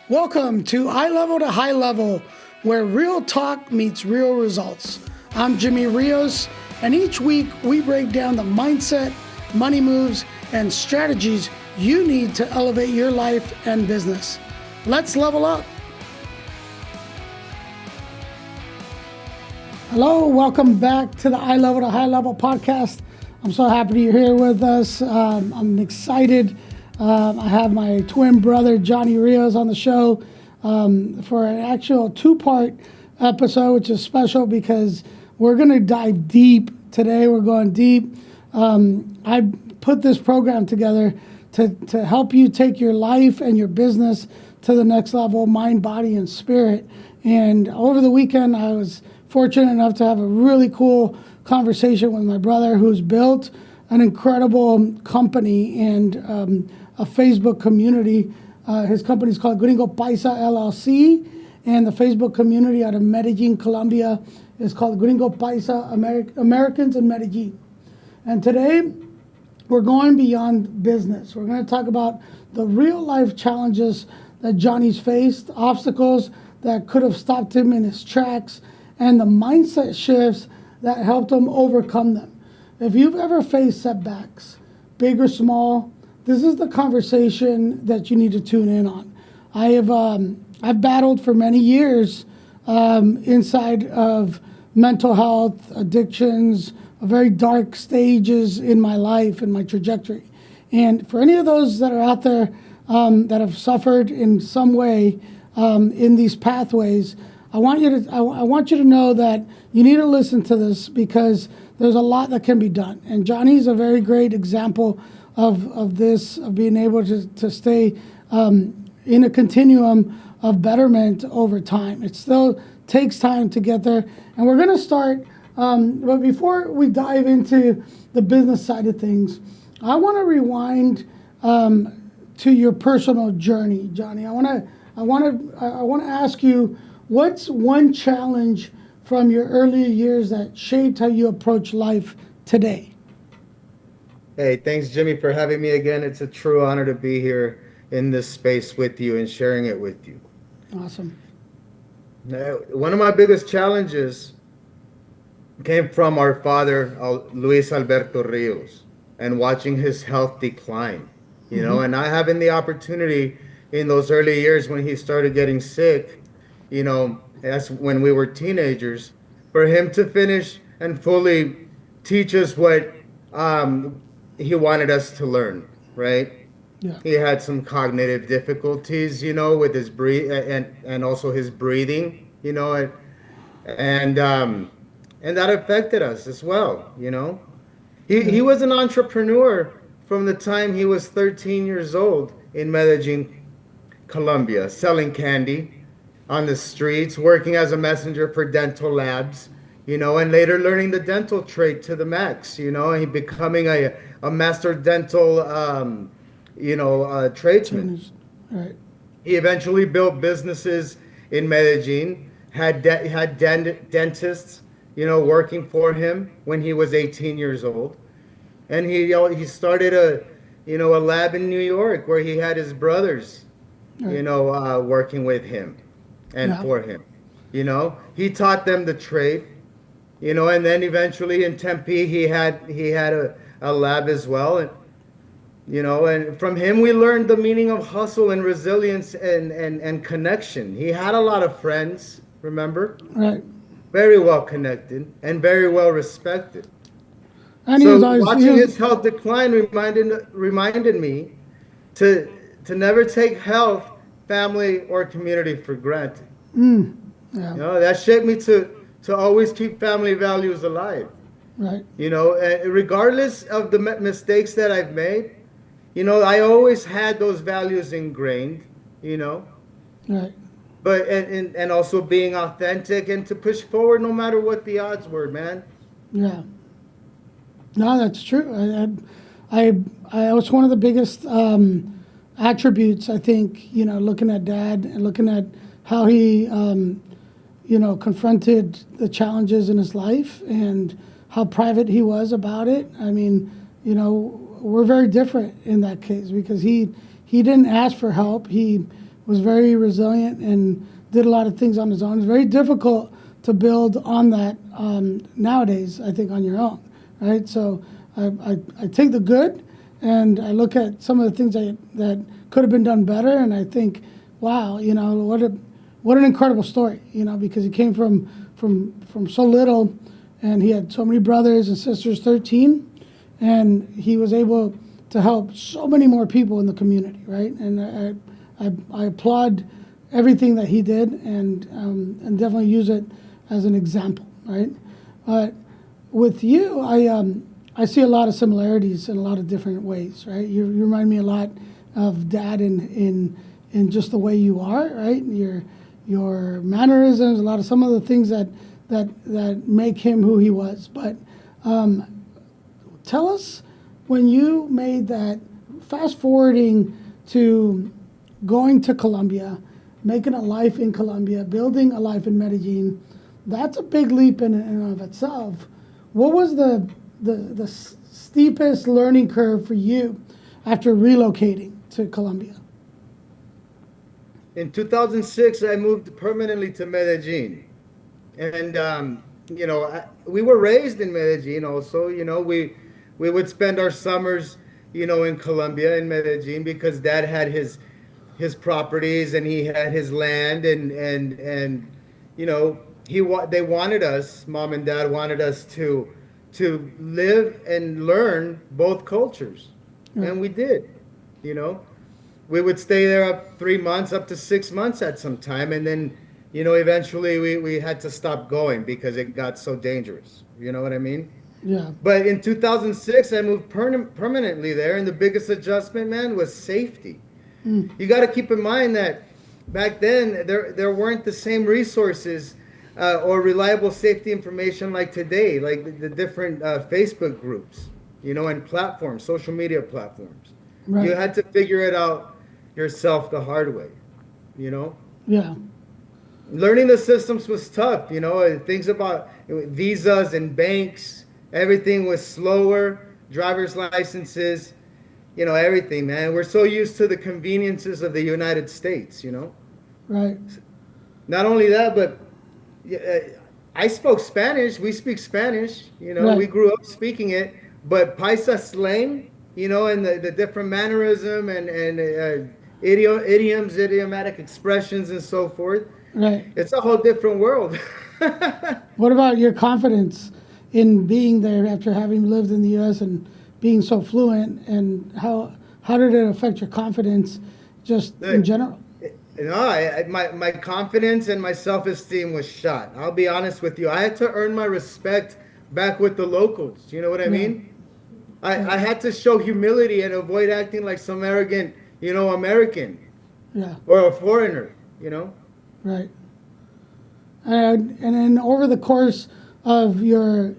Welcome to Eye Level to High Level, where real talk meets real results. I'm Jimmy Rios, and each week we break down the mindset, money moves, and strategies you need to elevate your life and business. Let's level up. Hello, welcome back to the Eye Level to High Level podcast. I'm so happy you're here with us. I'm excited. I have my twin brother, Johnny Rios, on the show for an actual two-part episode, which is special because we're going to dive deep today. We're going deep. I put this program together to help you take your life and your business to the next level, mind, body, and spirit. And over the weekend, I was fortunate enough to have a really cool conversation with my brother who's built an incredible company and a Facebook community. His company is called Gringo Paisa LLC, and the Facebook community out of Medellín, Colombia is called Gringo Paisa Americans in Medellín. And today, we're going beyond business. We're going to talk about the real life challenges that Johnny's faced, obstacles that could have stopped him in his tracks, and the mindset shifts that helped him overcome them. If you've ever faced setbacks, big or small, this is the conversation that you need to tune in on. I've battled for many years inside of mental health, addictions, very dark stages in my life and my trajectory. And for any of those that are out there that have suffered in some way in these pathways, I want you to know that you need to listen to this because there's a lot that can be done. And Johnny's a very great example of this, of being able to stay in a continuum of betterment over time. It still takes time to get there. And we're going to start, but before we dive into the business side of things, I want to rewind to your personal journey, Johnny. I want to ask you, what's one challenge from your earlier years that shaped how you approach life today? Hey, thanks, Jimmy, for having me again. It's a true honor to be here in this space with you and sharing it with you. Awesome. Now, one of my biggest challenges came from our father, Luis Alberto Rios, and watching his health decline. You know, and I having the opportunity in those early years when he started getting sick, you know, that's when we were teenagers, for him to finish and fully teach us what he wanted us to learn, right? Yeah. He had some cognitive difficulties, you know, with his and also his breathing, you know, and that affected us as well, you know. He was an entrepreneur from the time he was 13 years old in Medellín, Colombia, selling candy on the streets, working as a messenger for dental labs, you know, and later learning the dental trade to the max, you know, and he becoming a master dental, tradesman. Right. He eventually built businesses in Medellin, had dentists, you know, working for him when he was 18 years old. And he started a lab in New York where he had his brothers, Right. Working with him and Yeah. for him. You know, he taught them the trade, you know, and then eventually in Tempe he had a lab as well, and you know, and from him we learned the meaning of hustle and resilience and connection. He had a lot of friends, remember? Right. Very well connected and very well respected. And So watching his health decline reminded me to never take health, family, or community for granted. yeah. You know, that shaped me to always keep family values alive. Right. You know, regardless of the mistakes that I've made, you know, I always had those values ingrained, you know. Right. But and also being authentic and to push forward no matter what the odds were, man. Yeah. No, that's true. I was one of the biggest attributes, I think, you know, looking at Dad and looking at how he, confronted the challenges in his life and how private he was about it. I mean, you know, we're very different in that case because he didn't ask for help. He was very resilient and did a lot of things on his own. It's very difficult to build on that nowadays, I think, on your own, right? So I take the good and I look at some of the things that could have been done better, and I think, wow, what an incredible story, because he came from so little, and he had so many brothers and sisters, 13, and he was able to help so many more people in the community, right? And I applaud everything that he did, and definitely use it as an example, right? But with you, I see a lot of similarities in a lot of different ways, right? You remind me a lot of Dad in just the way you are, right? Your mannerisms, some of the things that make him who he was. But tell us, when you made that, fast forwarding to going to Colombia, making a life in Colombia, building a life in Medellin, that's a big leap in and of itself. What was the steepest learning curve for you after relocating to Colombia? In 2006, I moved permanently to Medellin. And, we were raised in Medellin also. We would spend our summers, in Colombia, in Medellin, because Dad had his properties and he had his land, and they wanted us, Mom and Dad wanted us to live and learn both cultures. Yeah. And we did. We would stay there up 3 months, up to 6 months at some time, and then eventually we had to stop going because it got so dangerous. You know what I mean? Yeah. But in 2006, I moved permanently there, and the biggest adjustment, man, was safety. You got to keep in mind that back then there weren't the same resources or reliable safety information like today, like the different Facebook groups, and platforms, social media platforms. Right. You had to figure it out yourself the hard way, Yeah. Learning the systems was tough, things about visas and banks, everything was slower, driver's licenses, everything, man. We're so used to the conveniences of the United States, Right. Not only that, but I spoke Spanish. We speak Spanish, Right. We grew up speaking it, but Paisa slang, and the different mannerism and idioms, idiomatic expressions, and so forth. Right. It's a whole different world. What about your confidence in being there after having lived in the U.S. and being so fluent, and how did it affect your confidence just in general? My confidence and my self-esteem was shot. I'll be honest with you. I had to earn my respect back with the locals. You know what I mean? I had to show humility and avoid acting like some arrogant, American. Yeah. Or a foreigner, Right. And then over the course of your,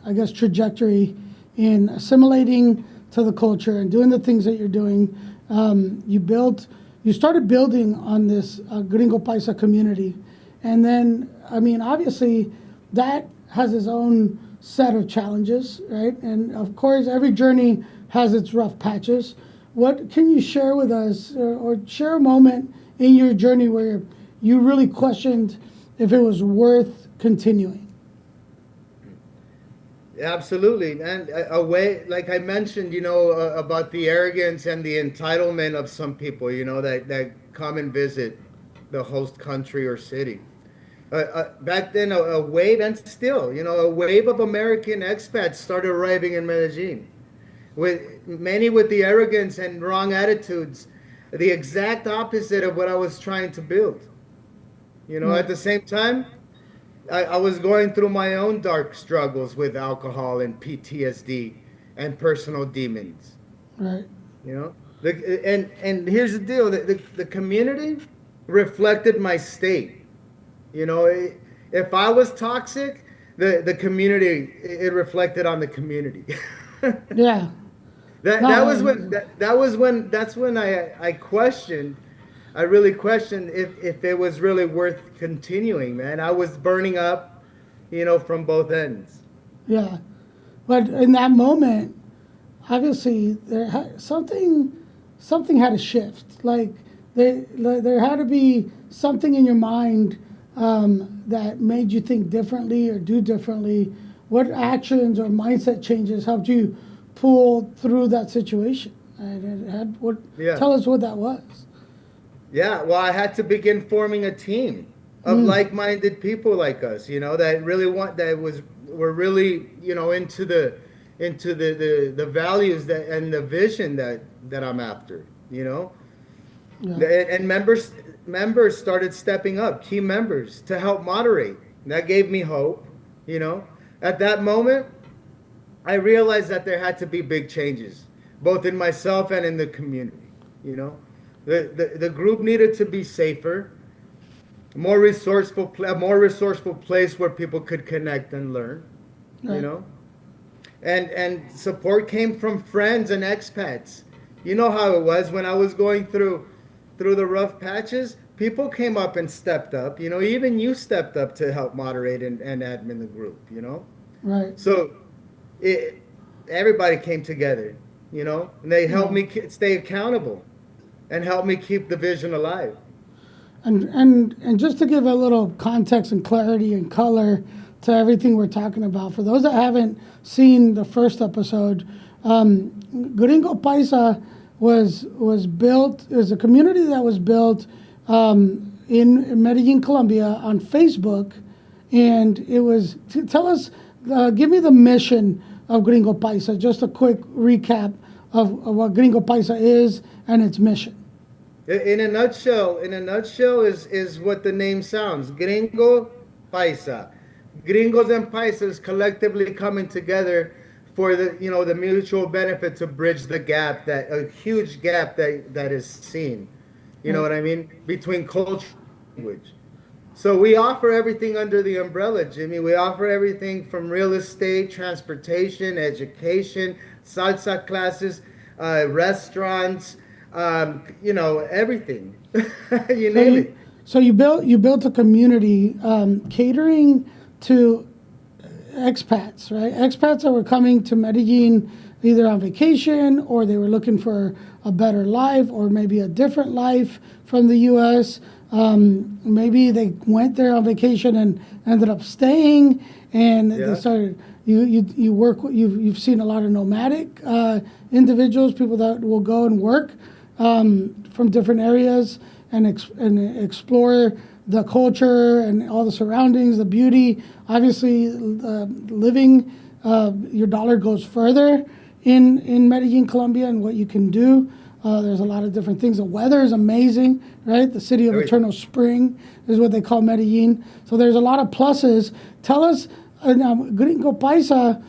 I guess, trajectory in assimilating to the culture and doing the things that you're doing, you started building on this Gringo Paisa community. And then, obviously, that has its own set of challenges, right? And of course, every journey has its rough patches. What can you share with us, or share a moment in your journey where you really questioned if it was worth continuing? Absolutely, and a way, like I mentioned, about the arrogance and the entitlement of some people, that come and visit the host country or city. Back then, a wave, and still, a wave of American expats started arriving in Medellin, with many with the arrogance and wrong attitudes, the exact opposite of what I was trying to build. At the same time, I was going through my own dark struggles with alcohol and PTSD and personal demons. Right. And here's the deal: the community reflected my state. If I was toxic, the community, it reflected on the community. Yeah. That's when I questioned. I really questioned if it was really worth continuing, man. I was burning up, from both ends. Yeah. But in that moment, obviously, something had to shift. Like, there had to be something in your mind that made you think differently or do differently. What actions or mindset changes helped you pull through that situation? And it had what? Yeah. Tell us what that was. Yeah, well, I had to begin forming a team of like-minded people like us, that really were really, into the values that and the vision that I'm after, you know. Yeah. And members started stepping up, key members to help moderate. And that gave me hope, you know. At that moment, I realized that there had to be big changes, both in myself and in the community, you know. The group needed to be safer, a more resourceful place where people could connect and learn, you Right. know. And support came from friends and expats. You know how it was when I was going through the rough patches. People came up and stepped up. You know, even you stepped up to help moderate and admin the group. You know, Right. so it everybody came together. You know, and they helped Yeah. me stay accountable and helped me keep the vision alive. And just to give a little context and clarity and color to everything we're talking about, for those that haven't seen the first episode, Gringo Paisa was built. Is a community that was built in Medellin, Colombia, on Facebook, and it was. Tell us, give me the mission of Gringo Paisa. Just a quick recap of what Gringo Paisa is and its mission. In a nutshell, is what the name sounds. Gringo Paisa. Gringos and Paisas collectively coming together for the mutual benefit to bridge the gap, that a huge gap that is seen. You know Right. what I mean? Between culture and language. So we offer everything under the umbrella, Jimmy. We offer everything from real estate, transportation, education, salsa classes, restaurants, everything. You So name you, it. so you built a community catering to expats, right? Expats that were coming to Medellin either on vacation or they were looking for a better life or maybe a different life from the U.S. Maybe they went there on vacation and ended up staying, and they Yeah. started. You work. You've seen a lot of nomadic individuals, people that will go and work from different areas and explore the culture and all the surroundings, the beauty. Obviously, living your dollar goes further in Medellin, Colombia, and what you can do. There's a lot of different things. The weather is amazing, right? The city of Everything. eternal spring is what they call Medellin. So there's a lot of pluses. Tell us, now, Gringo Paisa,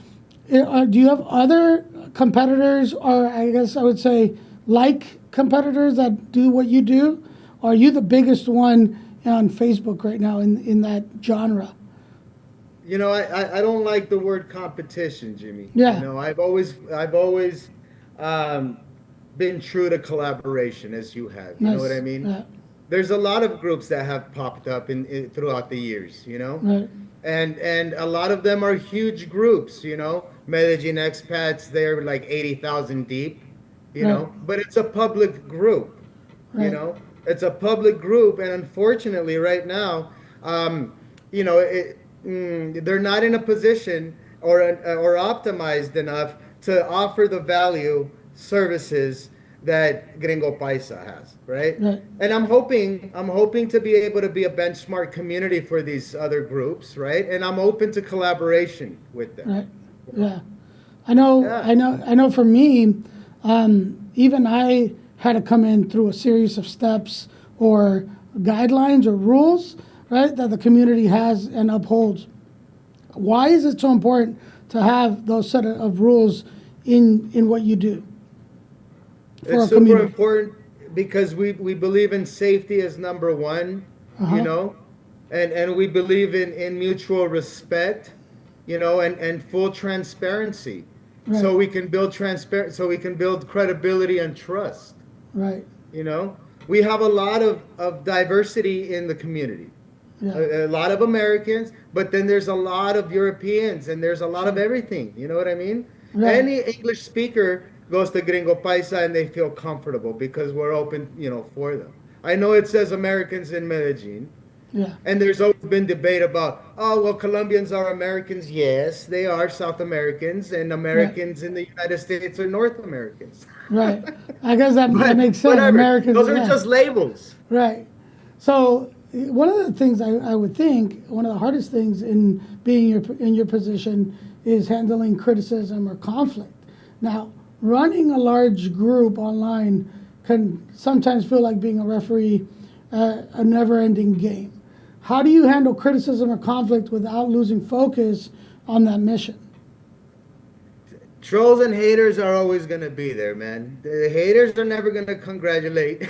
do you have other competitors, or I guess I would say like competitors that do what you do? Or are you the biggest one on Facebook right now in that genre? I don't like the word competition, Jimmy. Yeah. I've always um, been true to collaboration, as you have. You know what I Nice. mean? Yeah. There's a lot of groups that have popped up throughout the years. Right. And a lot of them are huge groups. Medellin expats, they're like 80,000 deep. Right. But it's a public group. you Right. know it's a public group, and unfortunately right now, they're not in a position or optimized enough to offer the value services that Gringo Paisa has, right? Right. And I'm hoping to be able to be a benchmark community for these other groups, right? And I'm open to collaboration with them. Right. Yeah. I know. Yeah. I know. For me, even I had to come in through a series of steps or guidelines or rules, right, that the community has and upholds. Why is it so important to have those set of rules in what you do for It's a super community? important because we believe in safety as number one, you Uh-huh. know, and we believe in mutual respect, and full transparency. Right. So we can build credibility and trust. Right. You know, we have a lot of diversity in the community. Yeah. A lot of Americans, but then there's a lot of Europeans, and there's a lot of everything. You know what I mean? Right. Any English speaker goes to Gringo Paisa and they feel comfortable because we're open, for them. I know it says Americans in Medellin. Yeah. And there's always been debate about, oh, well, Colombians are Americans. Yes, they are South Americans, and Right. Americans in the United States are North Americans. Right. I guess that But makes sense. whatever, Americans, those are yeah. just labels. Right. So one of the things I would think, one of the hardest things in being in your position is handling criticism or conflict. Now, running a large group online can sometimes feel like being a referee, a never-ending game. How do you handle criticism or conflict without losing focus on that mission? Trolls and haters are always going to be there, man. The haters are never going to congratulate.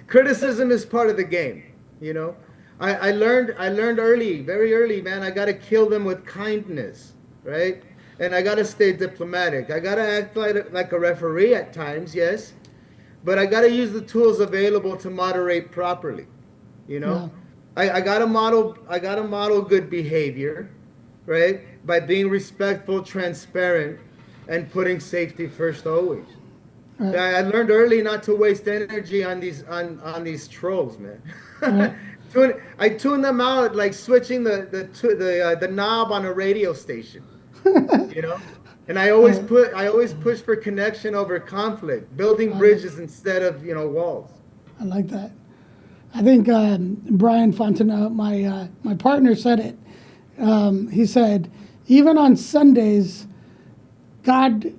Criticism is part of the game, you know. I learned early, very early, man. I got to kill them with kindness, right? And I got to stay diplomatic. I got to act like a referee at times, yes, but I got to use the tools available to moderate properly, you Yeah. know. I got to model good behavior, right? By being respectful, transparent, and putting safety first always. Right. I learned early not to waste energy on these trolls, man. Right. I tune them out like switching the knob on a radio station, you know. And Right. I always push for connection over conflict, building I like, bridges instead of walls. I like that. I think Brian Fontenot, my partner, said it. He said, even on Sundays, God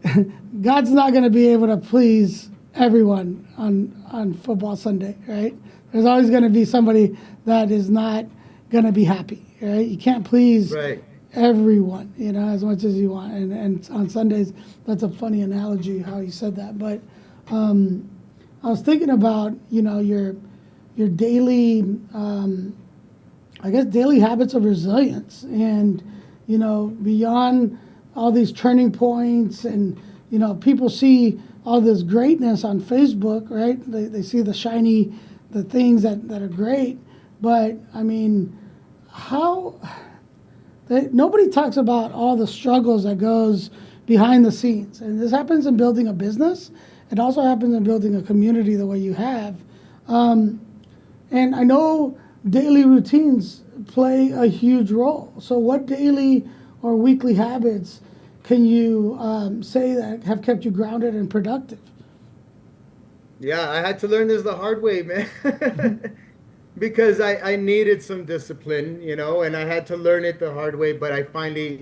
God's not going to be able to please everyone on football Sunday, right? There's always going to be somebody that is not going to be happy, right? You can't please Right. everyone, as much as you want. And on Sundays, that's a funny analogy how you said that. But I was thinking about, your daily, I guess, daily habits of resilience, and beyond all these turning points, and people see all this greatness on Facebook, right? They see the things that are great, but I mean, how nobody talks about all the struggles that goes behind the scenes, and this happens in building a business. It also happens in building a community the way you have. And I know daily routines play a huge role. So, what daily or weekly habits can you say that have kept you grounded and productive? Yeah, I had to learn this the hard way, man. Because I needed some discipline, and I had to learn it the hard way, but I finally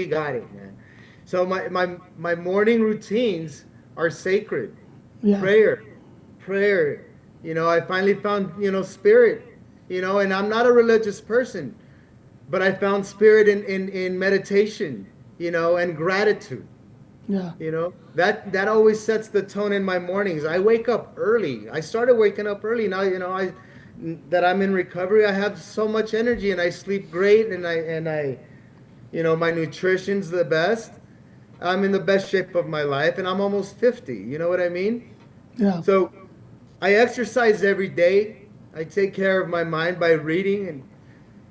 got it, man. So my morning routines are sacred. Yeah, Prayer, prayer. I finally found, spirit, and I'm not a religious person, but I found spirit in meditation, and gratitude. yeah, That always sets the tone in my mornings. I wake up early. I started waking up early. Now, that I'm in recovery, I have so much energy and I sleep great, and I my nutrition's the best. I'm in the best shape of my life, and I'm almost 50. You know what I mean? yeah, So I exercise every day. I take care of my mind by reading, and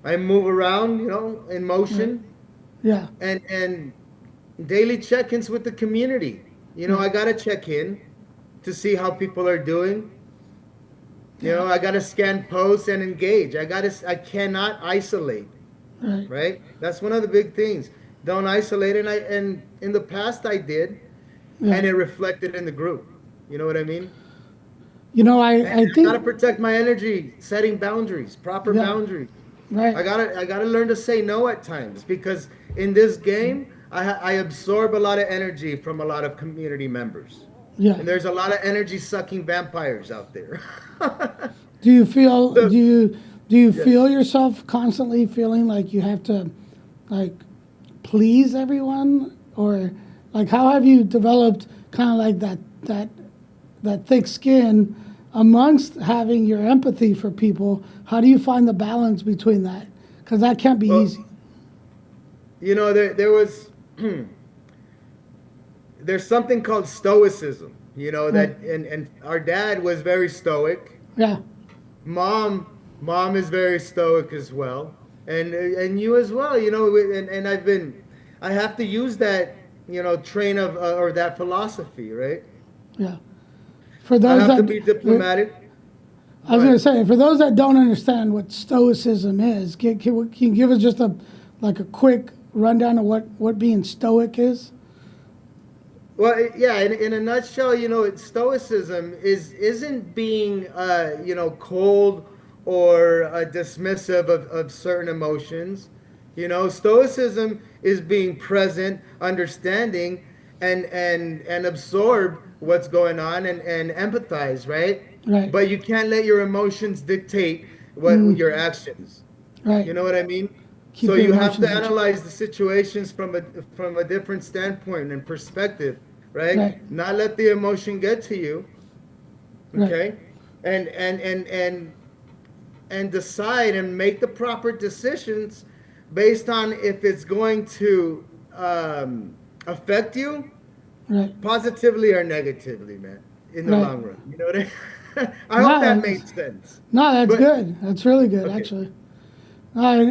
I move around, in right, motion, yeah, and daily check-ins with the community. I right, gotta check in to see how people are doing. yeah, I gotta scan posts and engage. I cannot isolate, right, right? That's one of the big things. Don't isolate, and in the past I did, yeah. and it reflected in the group. You know what I mean? And I I gotta think, protect my energy, setting boundaries, proper yeah, boundaries. right, I gotta learn to say no at times, because in this game I absorb a lot of energy from a lot of community members, yeah. and there's a lot of energy sucking vampires out there. Do you feel So do you do you yeah. feel yourself constantly feeling like you have to like please everyone, or like how have you developed kind of like that thick skin amongst having your empathy for people? How do you find the balance between that? Because that can't be Well, easy. there was there's something called stoicism. Right. And our dad was very stoic. Yeah. Mom is very stoic as well, and you as well. And I have to use that train of or that philosophy, right? Yeah. For I those have to that be diplomatic. I was going to say, for those that don't understand what stoicism is, can you give us just a quick rundown of what being stoic is? Well, yeah, in a nutshell, stoicism isn't being, cold or dismissive of certain emotions. Stoicism is being present, understanding, and absorb what's going on and empathize, right? Right. But you can't let your emotions dictate what your actions. Right. You know what I mean? So Keep your you have to emotions in check. analyze the situations from a different standpoint and perspective, right? Right. Not let the emotion get to you, Right. okay? And decide and make the proper decisions based on if it's going to affect you Right. positively or negatively, man, in the Right. long run. You know what I hope No, that made sense. no, that's But good. That's really good, okay. actually. I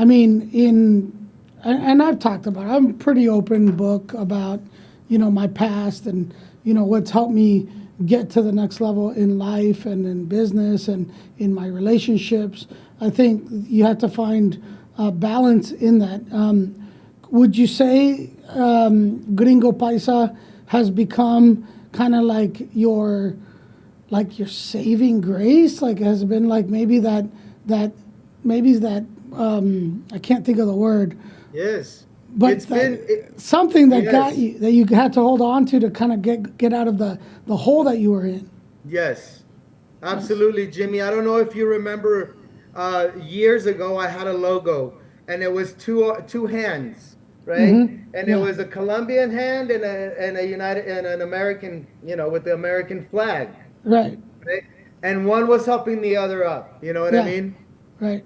mean, and I've talked about it. I'm a pretty open book about, my past and, what's helped me get to the next level in life and in business and in my relationships. I think you have to find balance in that. Would you say Gringo Paisa has become kind of like your saving grace? Like has it been like that maybe that I can't think of the word, Yes. but It's been it, something that got yes. you that you had to hold on to kind of get out of the hole that you were in. Yes. Yes. Absolutely, Jimmy. I don't know if you remember years ago I had a logo and it was two hands, right? And it Yeah. was a Colombian hand and a United and an American, with the American flag, Right. right? And one was helping the other up. You know what I Yeah. mean? Right.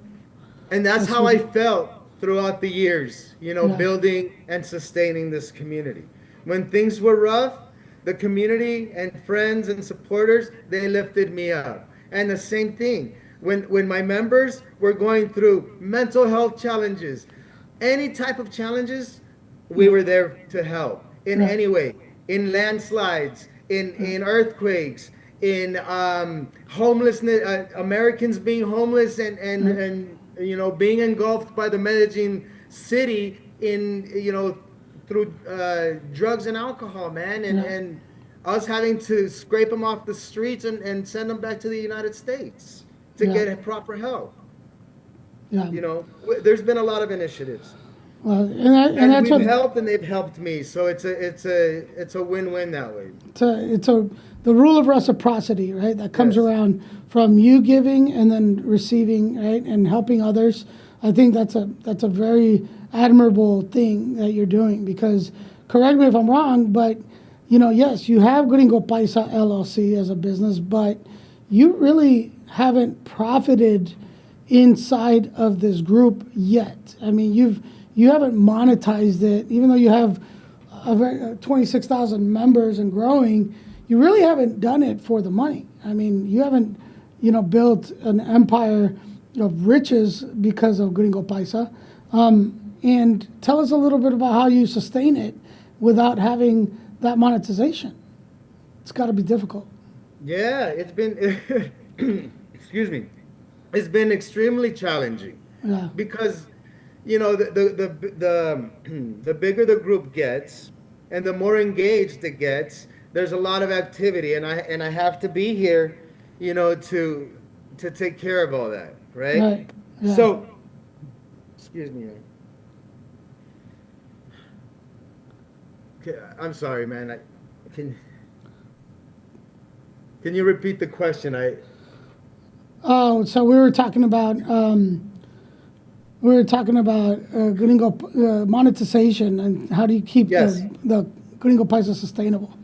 And that's That's how what. I felt throughout the years, Yeah. building and sustaining this community. When things were rough, the community and friends and supporters, they lifted me up. And the same thing, when my members were going through mental health challenges, any type of challenges, we Yeah. were there to help in Right. any way, in landslides, Right. in earthquakes, in homelessness, Americans being homeless Right. and being engulfed by the Medellín city in through drugs and alcohol, man, and Yeah. and us having to scrape them off the streets and send them back to the United States to Yeah. get proper help. Yeah. There's been a lot of initiatives, Well, and and that's we've what helped, and they've helped me. So it's a win-win that way. it's a the rule of reciprocity, right? That comes Yes. around from you giving and then receiving, right, and helping others. I think that's a very admirable thing that you're doing because, correct me if I'm wrong, but yes, you have Gringo Paisa LLC as a business, but you really haven't profited inside of this group yet. I mean, you haven't monetized it, even though you have 26,000 members and growing. You really haven't done it for the money. I mean, you haven't, built an empire of riches because of Gringo Paisa. And tell us a little bit about how you sustain it without having that monetization. It's got to be difficult. Yeah, it's been, excuse me, it's been extremely challenging Yeah. because, the bigger the group gets and the more engaged it gets, there's a lot of activity, and I have to be here, to take care of all that, right? Right. Yeah. So, excuse me. I'm sorry, man. Can can you repeat the question? Oh, so we were talking about Gringo monetization and how do you keep Yes. the Gringo Paisa sustainable?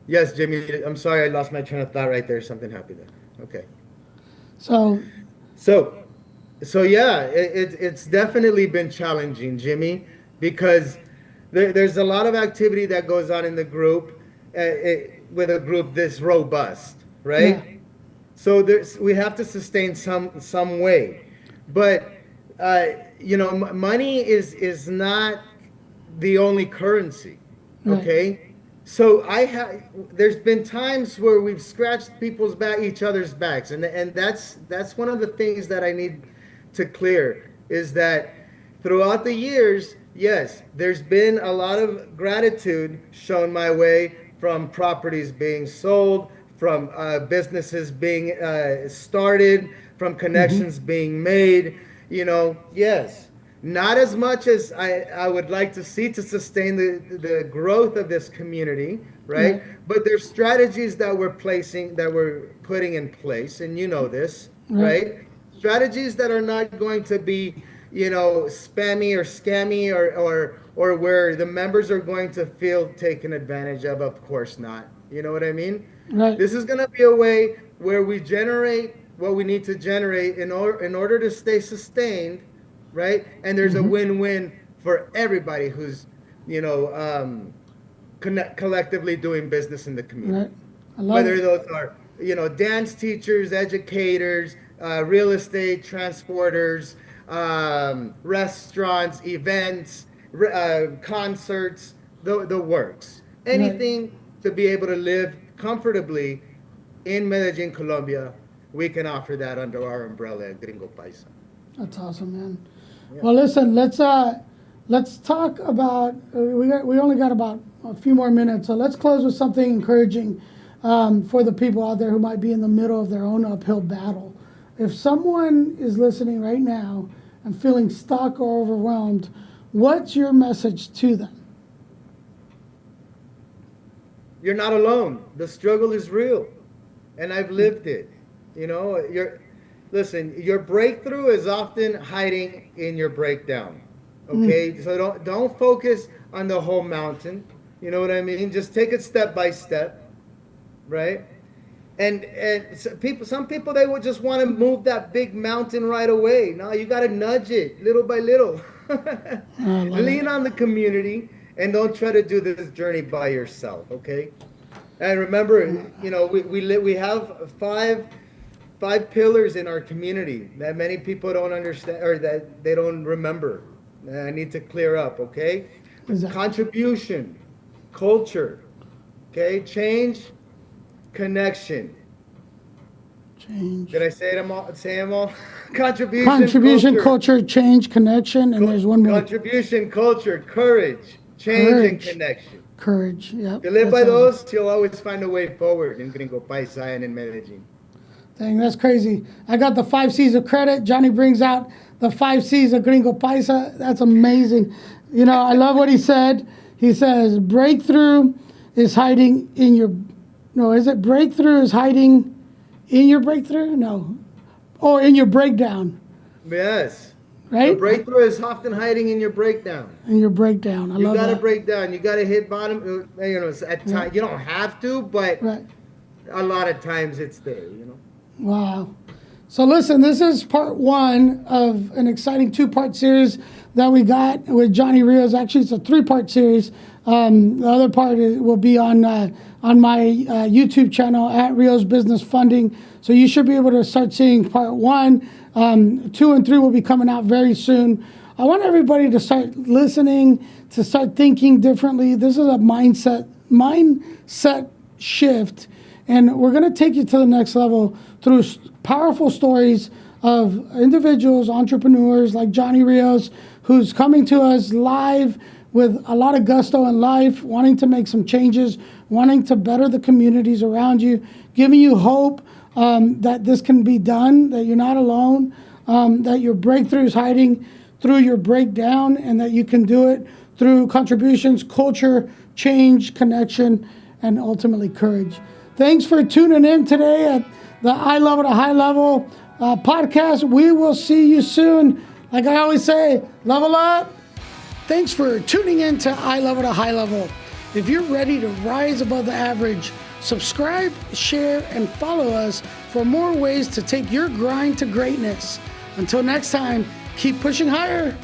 Yes, Jimmy. I'm sorry, I lost my train of thought right there. Something happened there. Okay. So So, so yeah, it's definitely been challenging, Jimmy, because there's a lot of activity that goes on in the group, with a group this robust, yeah. right? So we have to sustain some way, but money is not the only currency, Right. okay? So there's been times where we've scratched each other's backs, and that's one of the things that I need to clear is that throughout the years, yes, there's been a lot of gratitude shown my way from properties being sold, from businesses being started, from connections being made. Yes, not as much as I would like to see to sustain the growth of this community, right? Right. But there's strategies that we're putting in place, and this, Right. right? Strategies that are not going to be, spammy or scammy or where the members are going to feel taken advantage of course not. You know what I mean? Right. This is going to be a way where we generate what we need to generate in order to stay sustained, right? And there's a win-win for everybody who's, collectively doing business in the community. Right. I love Whether it. those are, dance teachers, educators, real estate, transporters, restaurants, events, concerts, the works. Anything to be able to live comfortably in Medellin, Colombia, we can offer that under our umbrella at Gringo Paisa. That's awesome, man. Well, listen, let's talk about. We only got about a few more minutes, so let's close with something encouraging for the people out there who might be in the middle of their own uphill battle. If someone is listening right now and feeling stuck or overwhelmed, what's your message to them? You're not alone. The struggle is real, and I've lived it. Listen. Your breakthrough is often hiding in your breakdown. Okay, so don't focus on the whole mountain. You know what I mean? Just take it step by step, right? And some people they would just want to move that big mountain right away. No, you got to nudge it little by little. Lean on the community and don't try to do this journey by yourself. Okay. And remember, we have five pillars in our community that many people don't understand or that they don't remember. I need to clear up. Okay. Contribution, culture. Okay. Change. Connection. Change. Did I say them all? Contribution, culture, change, connection, and there's one more. Contribution, culture, courage, change, and connection. Courage. Yep. If you live by those, you'll always find a way forward in Gringo Paisa and in Medellin. Dang, that's crazy. I got the 5 C's of credit. Johnny brings out the 5 C's of Gringo Paisa. That's amazing. I love what he said. He says, breakthrough is hiding in your... No, is it breakthrough is hiding in your breakthrough? No. Or in your breakdown. Yes. Right? The breakthrough is often hiding in your breakdown. In your breakdown. I love that. You got to break down. You got to hit bottom. At times you don't have to, but a lot of times it's there, Wow. So listen, this is part 1 of an exciting 2-part series that we got with Johnny Rios. Actually, it's a 3-part series. The other part will be on my YouTube channel at Rios Business Funding. So you should be able to start seeing part 1. 2 and 3 will be coming out very soon. I want everybody to start listening, to start thinking differently. This is a mindset shift, and we're going to take you to the next level through powerful stories of individuals, entrepreneurs like Johnny Rios, who's coming to us live with a lot of gusto in life, wanting to make some changes, wanting to better the communities around you, giving you hope that this can be done, that you're not alone, that your breakthrough is hiding through your breakdown, and that you can do it through contributions, culture, change, connection, and ultimately courage. Thanks for tuning in today at the I Love It a High Level podcast. We will see you soon. Like I always say, level up. Thanks for tuning in to I Love It a High Level. If you're ready to rise above the average, subscribe, share, and follow us for more ways to take your grind to greatness. Until next time, keep pushing higher.